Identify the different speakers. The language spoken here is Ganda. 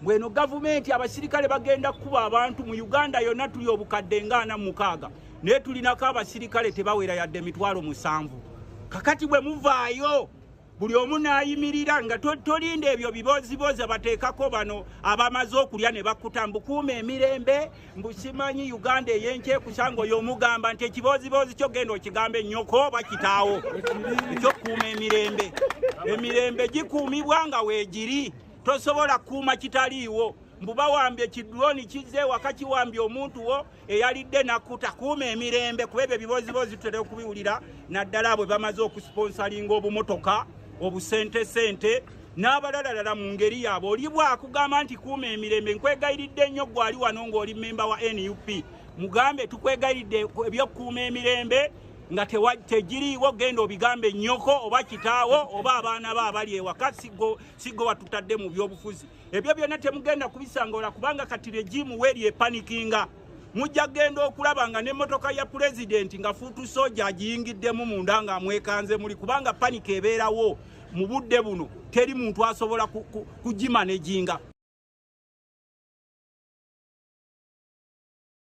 Speaker 1: Mweno gavumenti abasirikale bagenda kuba abantu mu Uganda yonna tuli obukadde ngana mukaaga naye tulinako abasirikale tebawera yadde emitwalo 7 kakati bwe muvaayo buli omu n'ayimirira nga tolinda ebyo bibozibozi abateekako bano abamaze okulya ne bakkuta mbukuuma emirembe mbusimanyi Uganda ey'enkyekusa ng'oy'omugamba nti ekibozibozi kyo genda okigamba ennyoko oba kitaawo ekyokuuma emirembe gikuumibwa nga weegiri tosobola kuuma kitaliiwo mbuba wambye ekidroni kizze wakati wambye omuntu wo eyalidde nakkuta kuuma emirembe kuba ebyo ebibozibozi tutera okubiwulira naddala bwe bamaze okusponsalinga obumotoka obusente n'abalalala mu ngeri yaabo oli bwakugamba nti kuuma emirembe nkwegayiridde nnyo gwali wano ng'oli memba wa NUP mugambe tukwegayiridde ebyokuuma emirembe nga tegiriiwo genda obigambe nnyoko oba kitaawo oba abaana ba abali ewaka sigo watutadde mu byobufuzi ebyo byonna temugenda kubisangola kubanga kati regimu weri epanikinga mujja genda okulaba nga n'emmotoka ya pulezidenti nga fuutu soja agiyingiddemu munda nga amwekanze muli kubanga panika ebeerawo mu budde buno teri muntu asobola kugimanejinga.